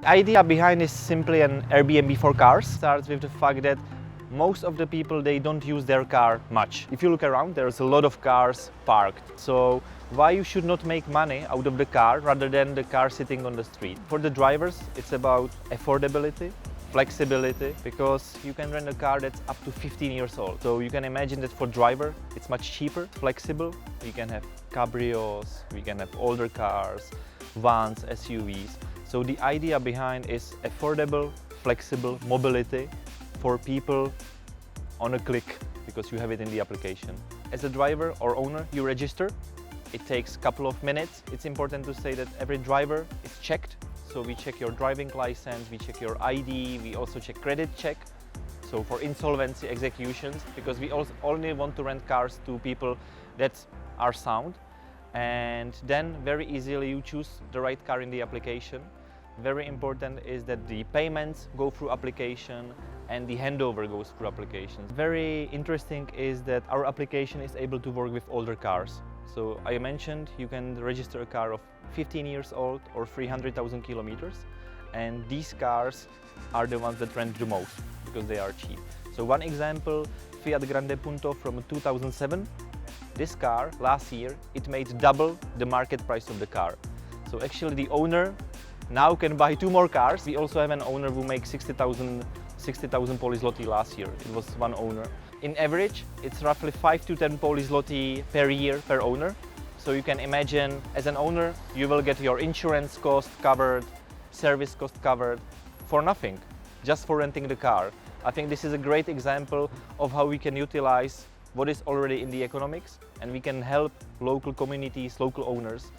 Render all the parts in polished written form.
The idea behind is simply an Airbnb for cars. It starts with the fact that most of the people, they don't use their car much. If you look around, there's a lot of cars parked. So why you should not make money out of the car rather than the car sitting on the street? For the drivers, it's about affordability, flexibility, because you can rent a car that's up to 15 years old. So you can imagine that for driver, it's much cheaper, flexible. We can have cabrios, we can have older cars, vans, SUVs. So the idea behind is affordable, flexible mobility for people on a click, because you have it in the application. As a driver or owner, you register. It takes a couple of minutes. It's important to say that every driver is checked. So we check your driving license, we check your ID, we also check credit check. So for insolvency executions, because we also only want to rent cars to people that are sound. And then very easily you choose the right car in the application. Very important is that the payments go through application and the handover goes through applications. Very interesting is that our application is able to work with older cars. So I mentioned you can register a car of 15 years old or 300,000 kilometers, and these cars are the ones that rent the most because they are cheap. So one example, Fiat Grande Punto from 2007. This car last year, it made double the market price of the car. So actually the owner now can buy two more cars. We also have an owner who makes 60,000 Polish zloty last year. It was one owner. In average, it's roughly 5 to 10 Polish zloty per year per owner. So you can imagine, as an owner, you will get your insurance cost covered, service cost covered for nothing, just for renting the car. I think this is a great example of how we can utilize what is already in the economics, and we can help local communities, local owners,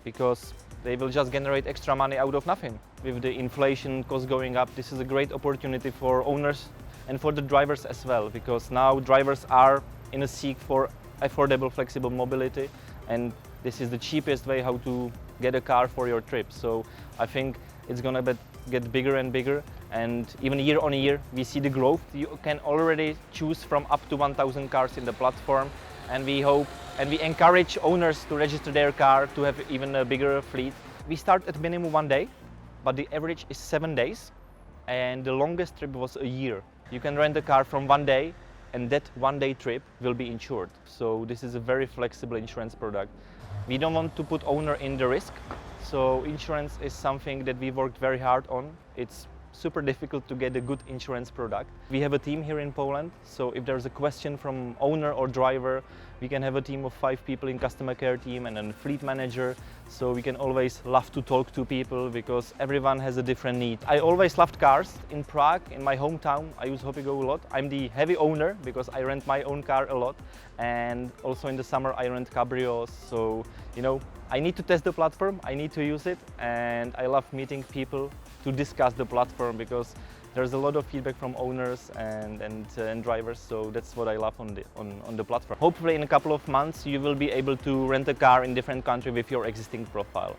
because they will just generate extra money out of nothing. With the inflation cost going up, this is a great opportunity for owners and for the drivers as well, because now drivers are in a seek for affordable, flexible mobility, and this is the cheapest way how to get a car for your trip. So I think it's gonna get bigger and bigger, and even year on year we see the growth. You can already choose from up to 1,000 cars in the platform, and we hope and we encourage owners to register their car to have even a bigger fleet. We start at minimum 1 day, but the average is 7 days, and the longest trip was a year. You can rent a car from 1 day, and that 1 day trip will be insured. So this is a very flexible insurance product. We don't want to put owner in the risk, so insurance is something that we worked very hard on. It's super difficult to get a good insurance product. We have a team here in Poland, so if there's a question from owner or driver, we can have a team of 5 people in customer care team and a fleet manager, so we can always love to talk to people because everyone has a different need. I always loved cars. In Prague, in my hometown, I use HoppyGo a lot. I'm the heavy owner because I rent my own car a lot, and also in the summer I rent cabrios, so you know, I need to test the platform, I need to use it, and I love meeting people to discuss the platform because there's a lot of feedback from owners and drivers, so that's what I love on the platform. Hopefully in a couple of months you will be able to rent a car in different country with your existing profile.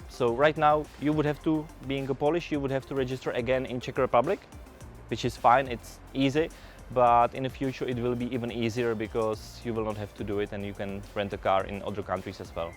So right now you would have to, being a Polish, you would have to register again in Czech Republic, which is fine, it's easy, but in the future it will be even easier because you will not have to do it and you can rent a car in other countries as well.